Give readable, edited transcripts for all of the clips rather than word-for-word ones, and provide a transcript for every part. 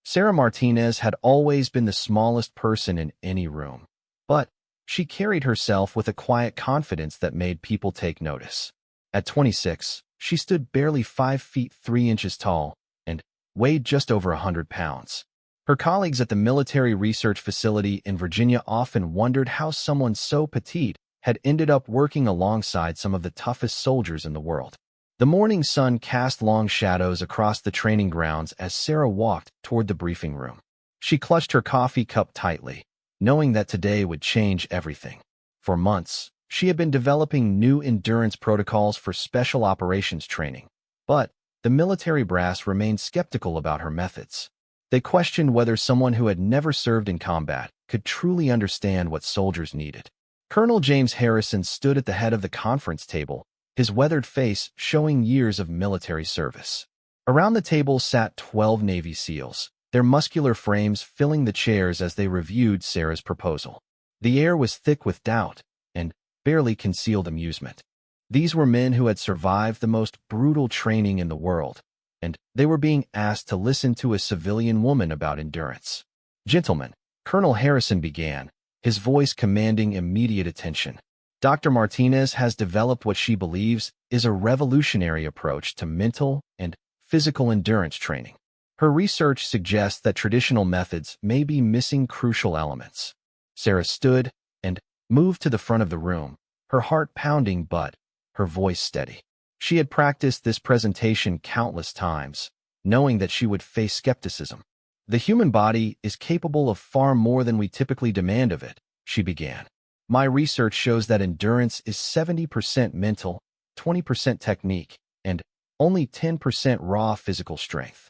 Sarah Martinez had always been the smallest person in any room, but she carried herself with a quiet confidence that made people take notice. At 26, she stood barely 5 feet 3 inches tall and weighed just over 100 pounds. Her colleagues at the military research facility in Virginia often wondered how someone so petite had ended up working alongside some of the toughest soldiers in the world. The morning sun cast long shadows across the training grounds as Sarah walked toward the briefing room. She clutched her coffee cup tightly, knowing that today would change everything. For months, she had been developing new endurance protocols for special operations training, but the military brass remained skeptical about her methods. They questioned whether someone who had never served in combat could truly understand what soldiers needed. Colonel James Harrison stood at the head of the conference table, his weathered face showing years of military service. Around the table sat 12 Navy SEALs, their muscular frames filling the chairs as they reviewed Sarah's proposal. The air was thick with doubt and barely concealed amusement. These were men who had survived the most brutal training in the world, and they were being asked to listen to a civilian woman about endurance. "Gentlemen," Colonel Harrison began, his voice commanding immediate attention. "Dr. Martinez has developed what she believes is a revolutionary approach to mental and physical endurance training. Her research suggests that traditional methods may be missing crucial elements." Sarah stood and moved to the front of the room, her heart pounding but her voice steady. She had practiced this presentation countless times, knowing that she would face skepticism. "The human body is capable of far more than we typically demand of it," she began. "My research shows that endurance is 70% mental, 20% technique, and only 10% raw physical strength."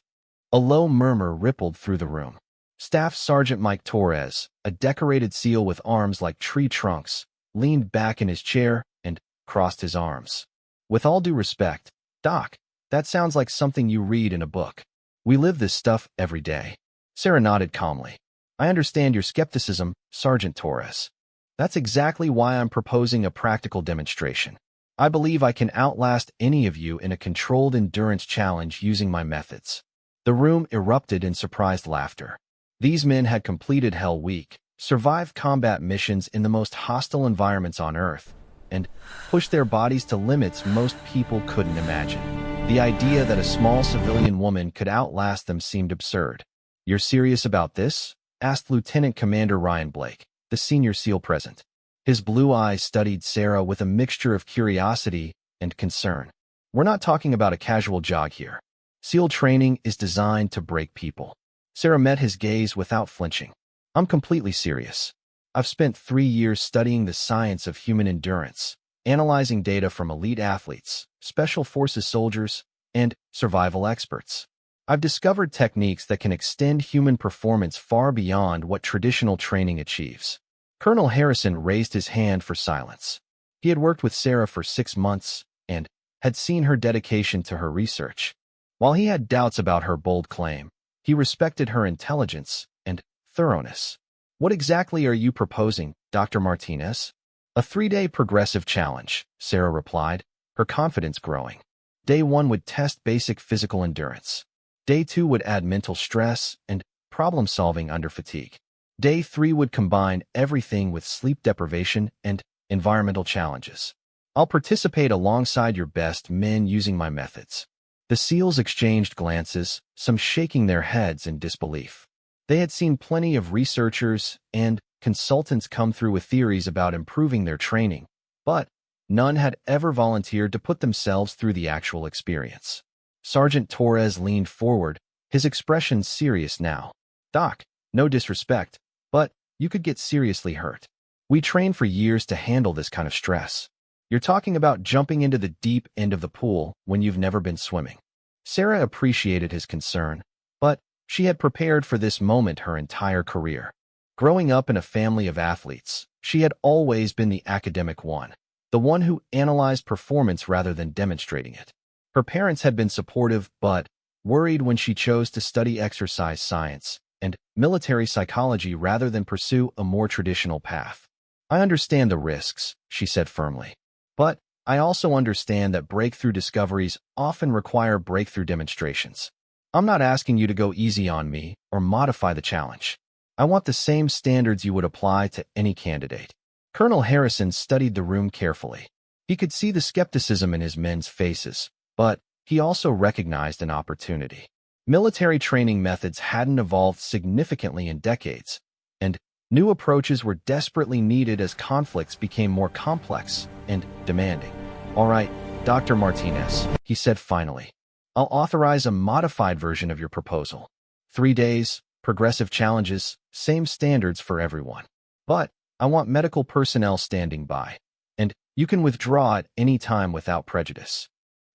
A low murmur rippled through the room. Staff Sergeant Mike Torres, a decorated SEAL with arms like tree trunks, leaned back in his chair and crossed his arms. "With all due respect, Doc, that sounds like something you read in a book. We live this stuff every day." Sarah nodded calmly. "I understand your skepticism, Sergeant Torres. That's exactly why I'm proposing a practical demonstration. I believe I can outlast any of you in a controlled endurance challenge using my methods." The room erupted in surprised laughter. These men had completed Hell Week, survived combat missions in the most hostile environments on Earth, and pushed their bodies to limits most people couldn't imagine. The idea that a small civilian woman could outlast them seemed absurd. "You're serious about this?" asked Lieutenant Commander Ryan Blake, the senior SEAL present. His blue eyes studied Sarah with a mixture of curiosity and concern. "We're not talking about a casual jog here. SEAL training is designed to break people." Sarah met his gaze without flinching. "I'm completely serious. I've spent 3 years studying the science of human endurance, analyzing data from elite athletes, special forces soldiers, and survival experts. I've discovered techniques that can extend human performance far beyond what traditional training achieves." Colonel Harrison raised his hand for silence. He had worked with Sarah for 6 months and had seen her dedication to her research. While he had doubts about her bold claim, he respected her intelligence and thoroughness. "What exactly are you proposing, Dr. Martinez?" "A 3-day progressive challenge," Sarah replied, her confidence growing. Day 1 would test basic physical endurance. Day 2 would add mental stress and problem-solving under fatigue. Day 3 would combine everything with sleep deprivation and environmental challenges. "I'll participate alongside your best men using my methods." The SEALs exchanged glances, some shaking their heads in disbelief. They had seen plenty of researchers and consultants come through with theories about improving their training, but none had ever volunteered to put themselves through the actual experience. Sergeant Torres leaned forward, his expression serious now. "Doc, no disrespect, but you could get seriously hurt. We trained for years to handle this kind of stress. You're talking about jumping into the deep end of the pool when you've never been swimming." Sarah appreciated his concern, but she had prepared for this moment her entire career. Growing up in a family of athletes, she had always been the academic one, the one who analyzed performance rather than demonstrating it. Her parents had been supportive but worried when she chose to study exercise science and military psychology rather than pursue a more traditional path. "I understand the risks," she said firmly. "But I also understand that breakthrough discoveries often require breakthrough demonstrations. I'm not asking you to go easy on me or modify the challenge. I want the same standards you would apply to any candidate. Colonel Harrison studied the room carefully. He could see the skepticism in his men's faces, but he also recognized an opportunity. Military training methods hadn't evolved significantly in decades, and new approaches were desperately needed as conflicts became more complex and demanding. All right, Dr. Martinez, he said finally. I'll authorize a modified version of your proposal. 3 days, progressive challenges, same standards for everyone. But I want medical personnel standing by, and you can withdraw at any time without prejudice.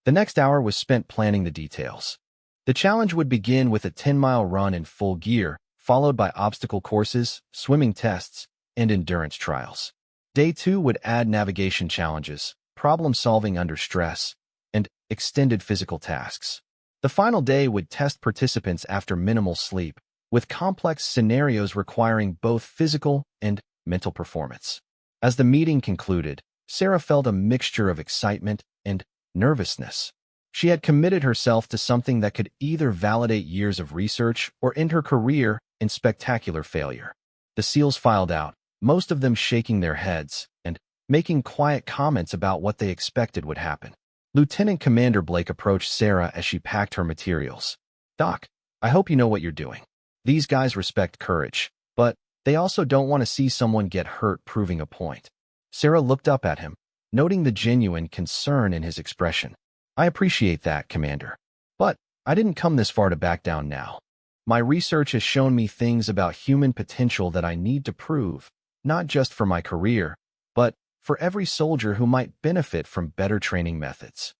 The next hour was spent planning the details. The challenge would begin with a 10-mile run in full gear, followed by obstacle courses, swimming tests, and endurance trials. Day 2 would add navigation challenges, problem-solving under stress, and extended physical tasks. The final day would test participants after minimal sleep, with complex scenarios requiring both physical and mental performance. As the meeting concluded, Sarah felt a mixture of excitement and nervousness. She had committed herself to something that could either validate years of research or end her career in spectacular failure. The SEALs filed out, most of them shaking their heads and making quiet comments about what they expected would happen. Lieutenant Commander Blake approached Sarah as she packed her materials. "Doc, I hope you know what you're doing. These guys respect courage, but they also don't want to see someone get hurt proving a point." Sarah looked up at him, noting the genuine concern in his expression. "I appreciate that, Commander. But I didn't come this far to back down now. My research has shown me things about human potential that I need to prove, not just for my career, but for every soldier who might benefit from better training methods."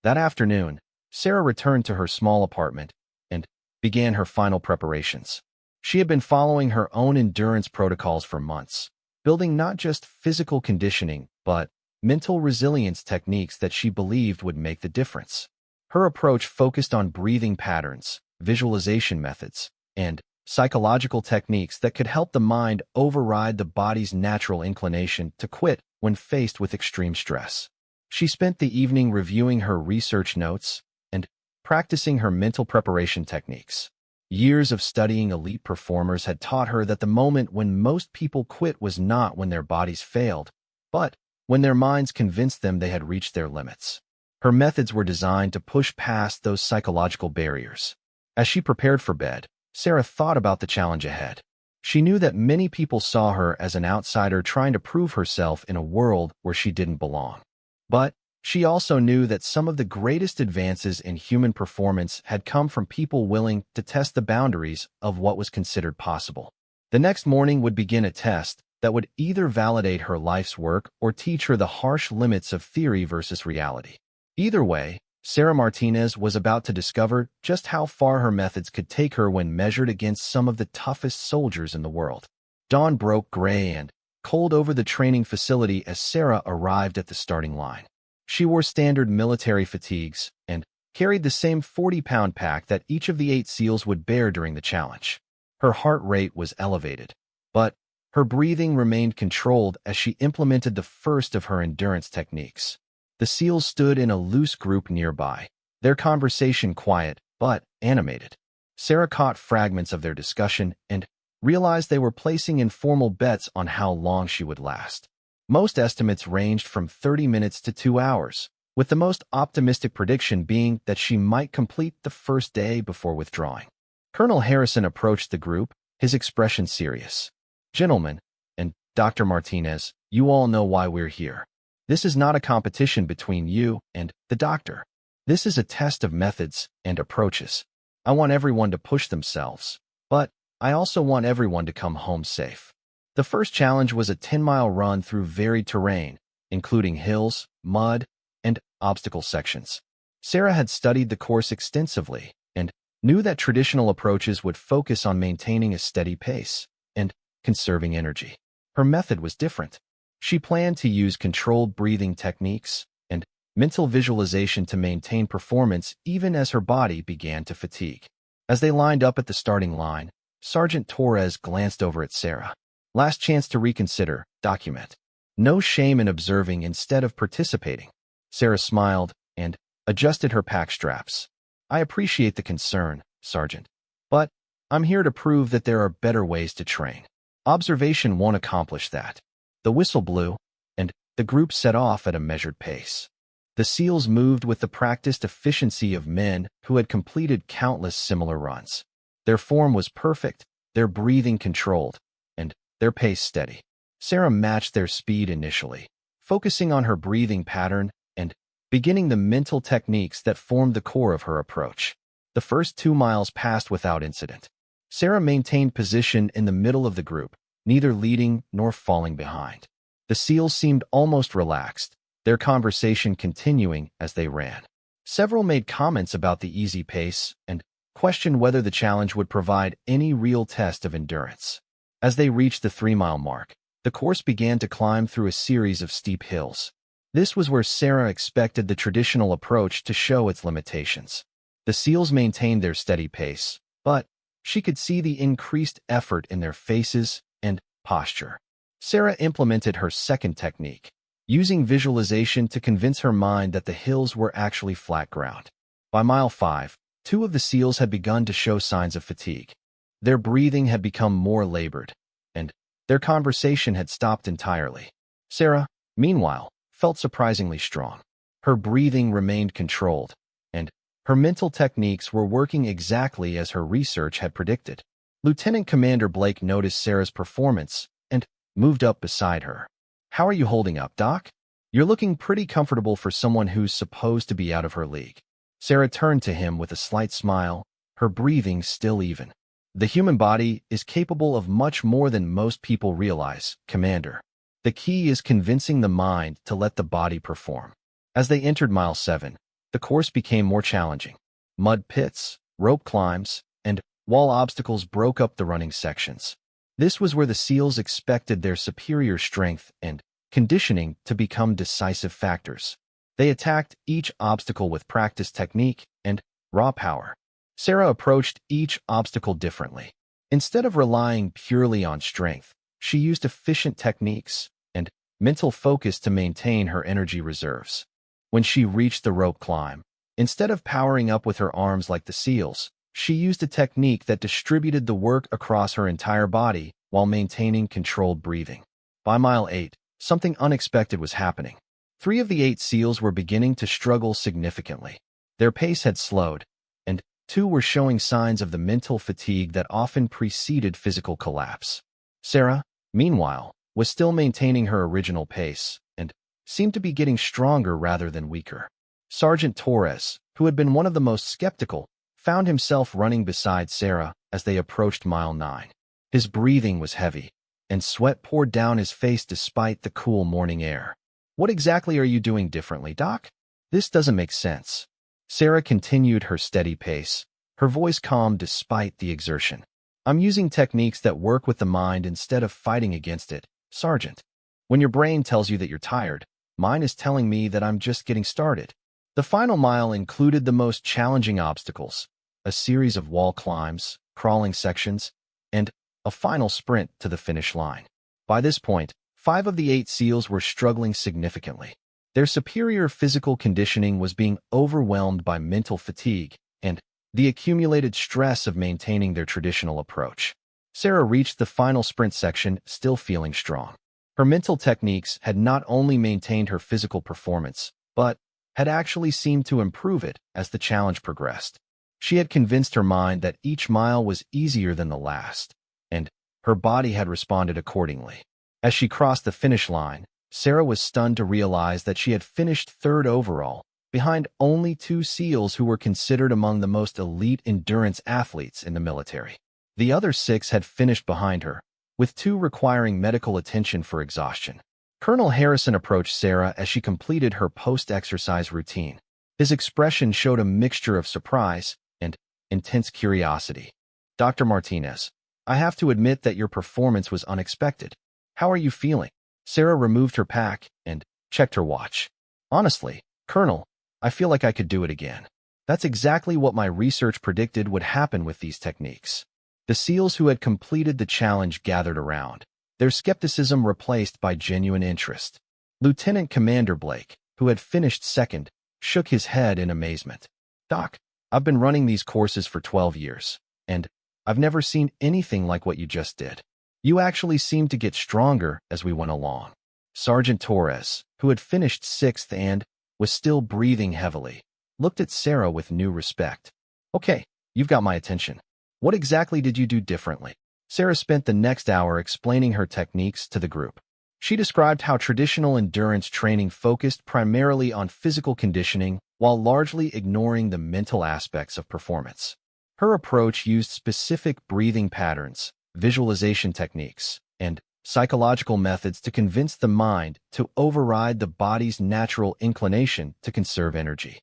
That afternoon, Sarah returned to her small apartment and began her final preparations. She had been following her own endurance protocols for months, building not just physical conditioning, but mental resilience techniques that she believed would make the difference. Her approach focused on breathing patterns, visualization methods, and psychological techniques that could help the mind override the body's natural inclination to quit when faced with extreme stress. She spent the evening reviewing her research notes and practicing her mental preparation techniques. Years of studying elite performers had taught her that the moment when most people quit was not when their bodies failed, but when their minds convinced them they had reached their limits. Her methods were designed to push past those psychological barriers. As she prepared for bed, Sarah thought about the challenge ahead. She knew that many people saw her as an outsider trying to prove herself in a world where she didn't belong. But she also knew that some of the greatest advances in human performance had come from people willing to test the boundaries of what was considered possible. The next morning would begin a test that would either validate her life's work or teach her the harsh limits of theory versus reality. Either way, Sarah Martinez was about to discover just how far her methods could take her when measured against some of the toughest soldiers in the world. Dawn broke gray and cold over the training facility as Sarah arrived at the starting line. She wore standard military fatigues and carried the same 40-pound pack that each of the 8 SEALs would bear during the challenge. Her heart rate was elevated, but her breathing remained controlled as she implemented the first of her endurance techniques. The SEALs stood in a loose group nearby, their conversation quiet but animated. Sarah caught fragments of their discussion and realized they were placing informal bets on how long she would last. Most estimates ranged from 30 minutes to 2 hours, with the most optimistic prediction being that she might complete the first day before withdrawing. Colonel Harrison approached the group, his expression serious. "Gentlemen, and Dr. Martinez, you all know why we're here. This is not a competition between you and the doctor. This is a test of methods and approaches. I want everyone to push themselves, but I also want everyone to come home safe." The first challenge was a 10-mile run through varied terrain, including hills, mud, and obstacle sections. Sarah had studied the course extensively and knew that traditional approaches would focus on maintaining a steady pace and conserving energy. Her method was different. She planned to use controlled breathing techniques and mental visualization to maintain performance even as her body began to fatigue. As they lined up at the starting line, Sergeant Torres glanced over at Sarah. "Last chance to reconsider, document. No shame in observing instead of participating." Sarah smiled and adjusted her pack straps. "I appreciate the concern, Sergeant. But I'm here to prove that there are better ways to train. Observation won't accomplish that. The whistle blew, and the group set off at a measured pace. The SEALs moved with the practiced efficiency of men who had completed countless similar runs. Their form was perfect, their breathing controlled, and their pace steady. Sarah matched their speed initially, focusing on her breathing pattern and beginning the mental techniques that formed the core of her approach. The first 2 miles passed without incident. Sarah maintained position in the middle of the group, neither leading nor falling behind. The SEALs seemed almost relaxed, their conversation continuing as they ran. Several made comments about the easy pace and questioned whether the challenge would provide any real test of endurance. As they reached the 3-mile mark, the course began to climb through a series of steep hills. This was where Sarah expected the traditional approach to show its limitations. The SEALs maintained their steady pace, but she could see the increased effort in their faces and posture. Sarah implemented her second technique, using visualization to convince her mind that the hills were actually flat ground. By mile 5, 2 of the SEALs had begun to show signs of fatigue. Their breathing had become more labored, and their conversation had stopped entirely. Sarah, meanwhile, felt surprisingly strong. Her breathing remained controlled, and her mental techniques were working exactly as her research had predicted. Lieutenant Commander Blake noticed Sarah's performance and moved up beside her. "How are you holding up, Doc? You're looking pretty comfortable for someone who's supposed to be out of her league." Sarah turned to him with a slight smile, her breathing still even. "The human body is capable of much more than most people realize, Commander. The key is convincing the mind to let the body perform." As they entered mile 7, the course became more challenging. Mud pits, rope climbs, and wall obstacles broke up the running sections. This was where the SEALs expected their superior strength and conditioning to become decisive factors. They attacked each obstacle with practiced technique and raw power. Sarah approached each obstacle differently. Instead of relying purely on strength, she used efficient techniques and mental focus to maintain her energy reserves. When she reached the rope climb, instead of powering up with her arms like the SEALs, she used a technique that distributed the work across her entire body while maintaining controlled breathing. By mile 8, something unexpected was happening. 3 of the 8 SEALs were beginning to struggle significantly. Their pace had slowed, and 2 were showing signs of the mental fatigue that often preceded physical collapse. Sarah, meanwhile, was still maintaining her original pace and seemed to be getting stronger rather than weaker. Sergeant Torres, who had been one of the most skeptical, found himself running beside Sarah as they approached mile 9. His breathing was heavy, and sweat poured down his face despite the cool morning air. "What exactly are you doing differently, Doc? This doesn't make sense." Sarah continued her steady pace, her voice calm despite the exertion. "I'm using techniques that work with the mind instead of fighting against it, Sergeant. When your brain tells you that you're tired, mine is telling me that I'm just getting started." The final mile included the most challenging obstacles, a series of wall climbs, crawling sections, and a final sprint to the finish line. By this point, 5 of the 8 SEALs were struggling significantly. Their superior physical conditioning was being overwhelmed by mental fatigue and the accumulated stress of maintaining their traditional approach. Sarah reached the final sprint section still feeling strong. Her mental techniques had not only maintained her physical performance, but had actually seemed to improve it as the challenge progressed. She had convinced her mind that each mile was easier than the last, and her body had responded accordingly. As she crossed the finish line, Sarah was stunned to realize that she had finished 3rd overall, behind only 2 SEALs who were considered among the most elite endurance athletes in the military. The other 6 had finished behind her, with 2 requiring medical attention for exhaustion. Colonel Harrison approached Sarah as she completed her post-exercise routine. His expression showed a mixture of surprise and intense curiosity. "Dr. Martinez, I have to admit that your performance was unexpected. How are you feeling?" Sarah removed her pack and checked her watch. "Honestly, Colonel, I feel like I could do it again. That's exactly what my research predicted would happen with these techniques." The SEALs who had completed the challenge gathered around, their skepticism replaced by genuine interest. Lieutenant Commander Blake, who had finished second, shook his head in amazement. "Doc, I've been running these courses for 12 years, and I've never seen anything like what you just did. You actually seemed to get stronger as we went along." Sergeant Torres, who had finished sixth and was still breathing heavily, looked at Sarah with new respect. "Okay, you've got my attention. What exactly did you do differently?" Sarah spent the next hour explaining her techniques to the group. She described how traditional endurance training focused primarily on physical conditioning while largely ignoring the mental aspects of performance. Her approach used specific breathing patterns, visualization techniques, and psychological methods to convince the mind to override the body's natural inclination to conserve energy.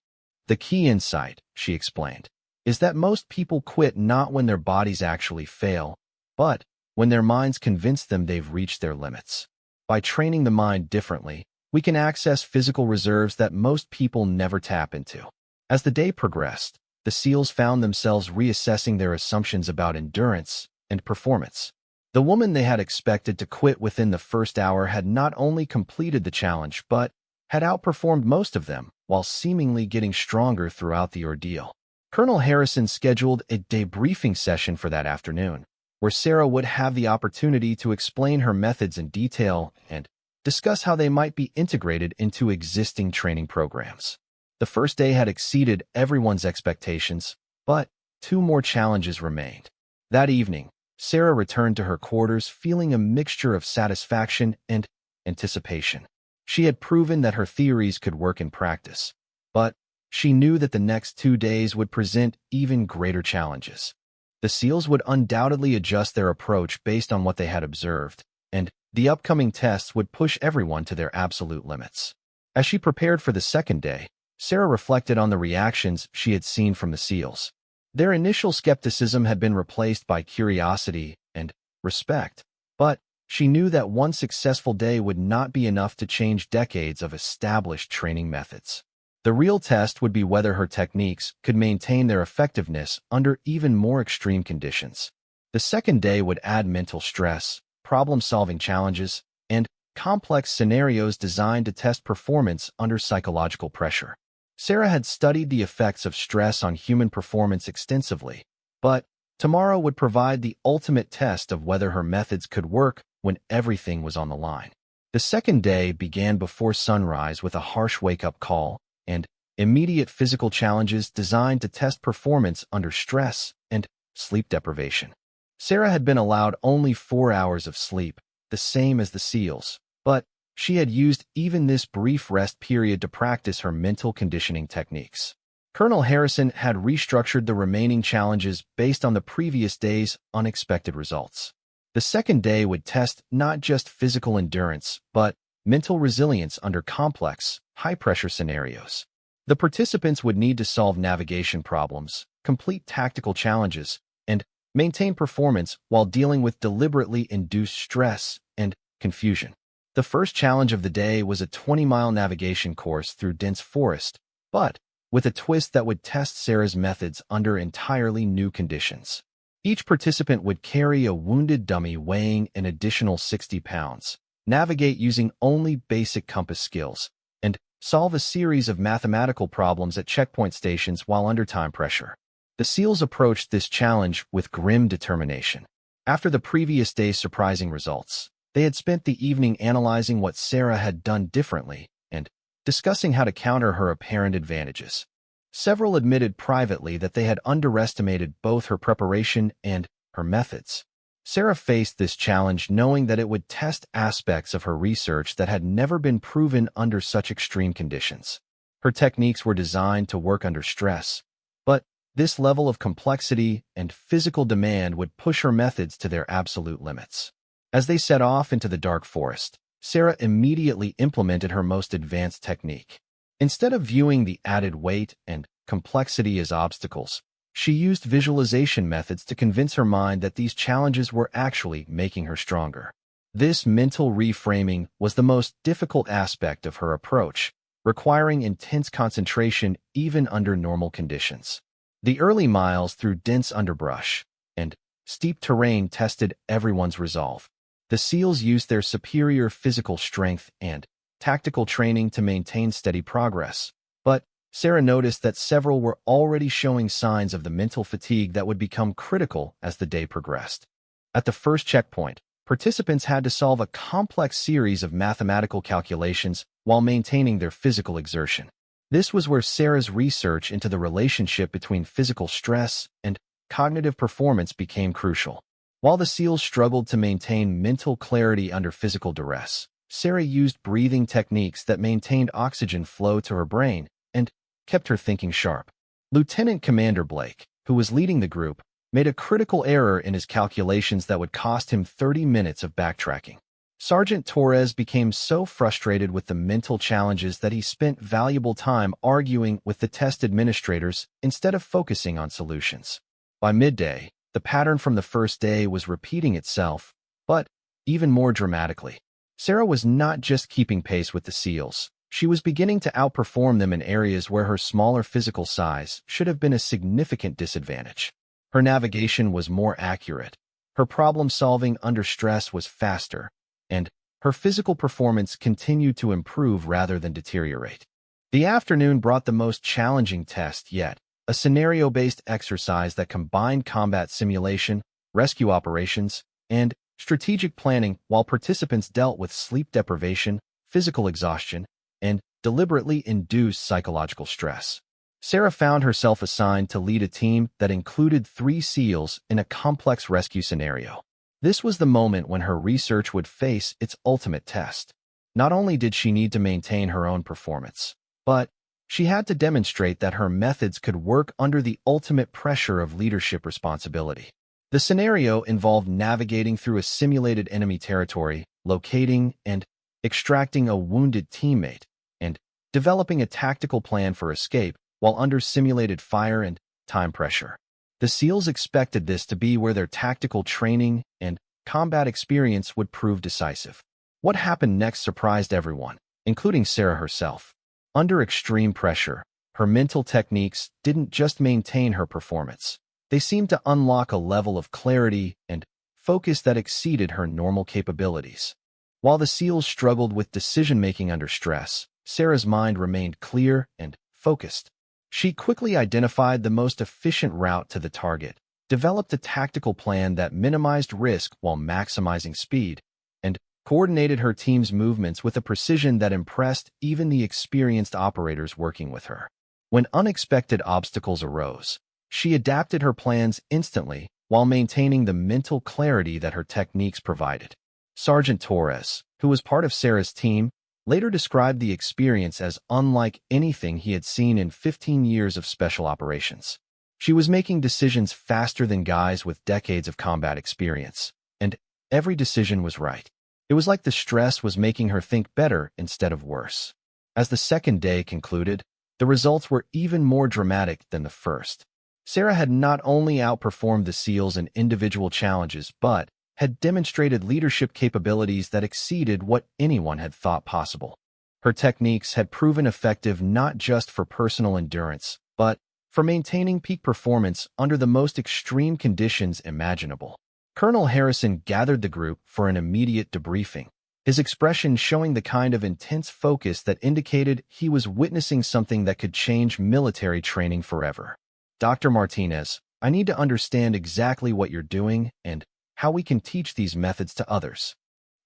"The key insight," she explained, "is that most people quit not when their bodies actually fail, but when their minds convince them they've reached their limits. By training the mind differently, we can access physical reserves that most people never tap into." As the day progressed, the SEALs found themselves reassessing their assumptions about endurance and performance. The woman they had expected to quit within the first hour had not only completed the challenge but had outperformed most of them while seemingly getting stronger throughout the ordeal. Colonel Harrison scheduled a debriefing session for that afternoon, where Sarah would have the opportunity to explain her methods in detail and discuss how they might be integrated into existing training programs. The first day had exceeded everyone's expectations, but 2 more challenges remained. That evening, Sarah returned to her quarters feeling a mixture of satisfaction and anticipation. She had proven that her theories could work in practice, but she knew that the next 2 days would present even greater challenges. The SEALs would undoubtedly adjust their approach based on what they had observed, and the upcoming tests would push everyone to their absolute limits. As she prepared for the second day, Sarah reflected on the reactions she had seen from the SEALs. Their initial skepticism had been replaced by curiosity and respect, but she knew that one successful day would not be enough to change decades of established training methods. The real test would be whether her techniques could maintain their effectiveness under even more extreme conditions. The second day would add mental stress, problem-solving challenges, and complex scenarios designed to test performance under psychological pressure. Sarah had studied the effects of stress on human performance extensively, but tomorrow would provide the ultimate test of whether her methods could work when everything was on the line. The second day began before sunrise with a harsh wake-up call and immediate physical challenges designed to test performance under stress and sleep deprivation. Sarah had been allowed only 4 hours of sleep, the same as the SEALs, but she had used even this brief rest period to practice her mental conditioning techniques. Colonel Harrison had restructured the remaining challenges based on the previous day's unexpected results. The second day would test not just physical endurance, but mental resilience under complex, high-pressure scenarios. The participants would need to solve navigation problems, complete tactical challenges, and maintain performance while dealing with deliberately induced stress and confusion. The first challenge of the day was a 20-mile navigation course through dense forest, but with a twist that would test Sarah's methods under entirely new conditions. Each participant would carry a wounded dummy weighing an additional 60 pounds, navigate using only basic compass skills, and solve a series of mathematical problems at checkpoint stations while under time pressure. The SEALs approached this challenge with grim determination. After the previous day's surprising results, they had spent the evening analyzing what Sarah had done differently and discussing how to counter her apparent advantages. Several admitted privately that they had underestimated both her preparation and her methods. Sarah faced this challenge knowing that it would test aspects of her research that had never been proven under such extreme conditions. Her techniques were designed to work under stress, but this level of complexity and physical demand would push her methods to their absolute limits. As they set off into the dark forest, Sarah immediately implemented her most advanced technique. Instead of viewing the added weight and complexity as obstacles, she used visualization methods to convince her mind that these challenges were actually making her stronger. This mental reframing was the most difficult aspect of her approach, requiring intense concentration even under normal conditions. The early miles through dense underbrush and steep terrain tested everyone's resolve. The SEALs used their superior physical strength and tactical training to maintain steady progress, but Sarah noticed that several were already showing signs of the mental fatigue that would become critical as the day progressed. At the first checkpoint, participants had to solve a complex series of mathematical calculations while maintaining their physical exertion. This was where Sarah's research into the relationship between physical stress and cognitive performance became crucial. While the SEALs struggled to maintain mental clarity under physical duress, Sarah used breathing techniques that maintained oxygen flow to her brain and kept her thinking sharp. Lieutenant Commander Blake, who was leading the group, made a critical error in his calculations that would cost him 30 minutes of backtracking. Sergeant Torres became so frustrated with the mental challenges that he spent valuable time arguing with the test administrators instead of focusing on solutions. By midday, the pattern from the first day was repeating itself, but even more dramatically. Sarah was not just keeping pace with the SEALs. She was beginning to outperform them in areas where her smaller physical size should have been a significant disadvantage. Her navigation was more accurate, her problem-solving under stress was faster, and her physical performance continued to improve rather than deteriorate. The afternoon brought the most challenging test yet, a scenario-based exercise that combined combat simulation, rescue operations, and strategic planning while participants dealt with sleep deprivation, physical exhaustion, and deliberately induced psychological stress. Sarah found herself assigned to lead a team that included 3 SEALs in a complex rescue scenario. This was the moment when her research would face its ultimate test. Not only did she need to maintain her own performance, but she had to demonstrate that her methods could work under the ultimate pressure of leadership responsibility. The scenario involved navigating through a simulated enemy territory, locating and extracting a wounded teammate, and developing a tactical plan for escape while under simulated fire and time pressure. The SEALs expected this to be where their tactical training and combat experience would prove decisive. What happened next surprised everyone, including Sarah herself. Under extreme pressure, her mental techniques didn't just maintain her performance. They seemed to unlock a level of clarity and focus that exceeded her normal capabilities. While the SEALs struggled with decision-making under stress, Sarah's mind remained clear and focused. She quickly identified the most efficient route to the target, developed a tactical plan that minimized risk while maximizing speed, and coordinated her team's movements with a precision that impressed even the experienced operators working with her. When unexpected obstacles arose, she adapted her plans instantly while maintaining the mental clarity that her techniques provided. Sergeant Torres, who was part of Sarah's team, later described the experience as unlike anything he had seen in 15 years of special operations. She was making decisions faster than guys with decades of combat experience, and every decision was right. It was like the stress was making her think better instead of worse. As the second day concluded, the results were even more dramatic than the first. Sarah had not only outperformed the SEALs in individual challenges, but had demonstrated leadership capabilities that exceeded what anyone had thought possible. Her techniques had proven effective not just for personal endurance, but for maintaining peak performance under the most extreme conditions imaginable. Colonel Harrison gathered the group for an immediate debriefing, his expression showing the kind of intense focus that indicated he was witnessing something that could change military training forever. Dr. Martinez, I need to understand exactly what you're doing and how we can teach these methods to others.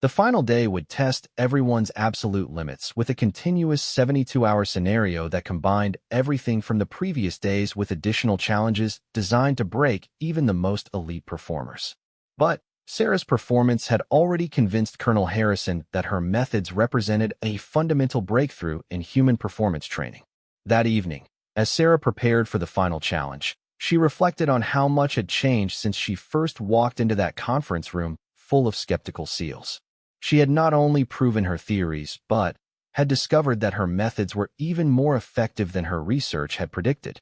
The final day would test everyone's absolute limits with a continuous 72-hour scenario that combined everything from the previous days with additional challenges designed to break even the most elite performers. But Sarah's performance had already convinced Colonel Harrison that her methods represented a fundamental breakthrough in human performance training. That evening, as Sarah prepared for the final challenge, she reflected on how much had changed since she first walked into that conference room full of skeptical SEALs. She had not only proven her theories, but had discovered that her methods were even more effective than her research had predicted.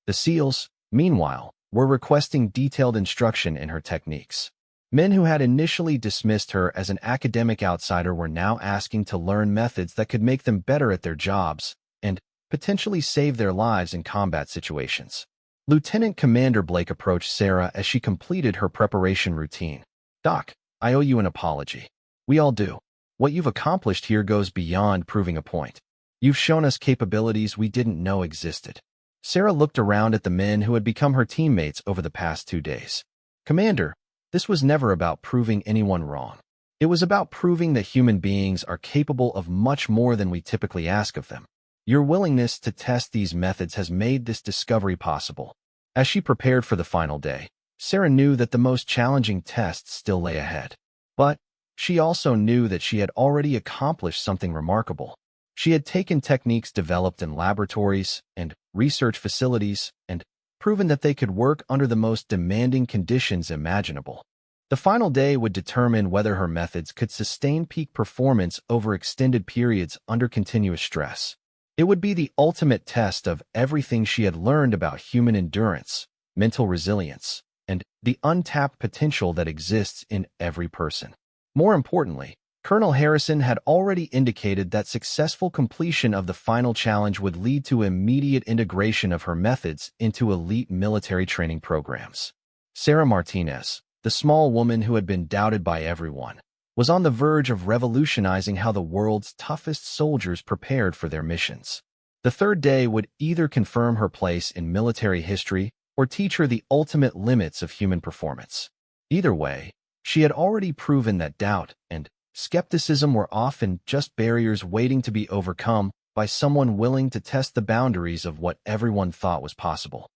The SEALs, meanwhile, were requesting detailed instruction in her techniques. Men who had initially dismissed her as an academic outsider were now asking to learn methods that could make them better at their jobs and potentially save their lives in combat situations. Lieutenant Commander Blake approached Sarah as she completed her preparation routine. Doc, I owe you an apology. We all do. What you've accomplished here goes beyond proving a point. You've shown us capabilities we didn't know existed. Sarah looked around at the men who had become her teammates over the past 2 days. Commander, this was never about proving anyone wrong. It was about proving that human beings are capable of much more than we typically ask of them. Your willingness to test these methods has made this discovery possible. As she prepared for the final day, Sarah knew that the most challenging tests still lay ahead. But she also knew that she had already accomplished something remarkable. She had taken techniques developed in laboratories and research facilities and proven that they could work under the most demanding conditions imaginable. The final day would determine whether her methods could sustain peak performance over extended periods under continuous stress. It would be the ultimate test of everything she had learned about human endurance, mental resilience, and the untapped potential that exists in every person. More importantly, Colonel Harrison had already indicated that successful completion of the final challenge would lead to immediate integration of her methods into elite military training programs. Sarah Martinez, the small woman who had been doubted by everyone, was on the verge of revolutionizing how the world's toughest soldiers prepared for their missions. The third day would either confirm her place in military history or teach her the ultimate limits of human performance. Either way, she had already proven that doubt and skepticism were often just barriers waiting to be overcome by someone willing to test the boundaries of what everyone thought was possible.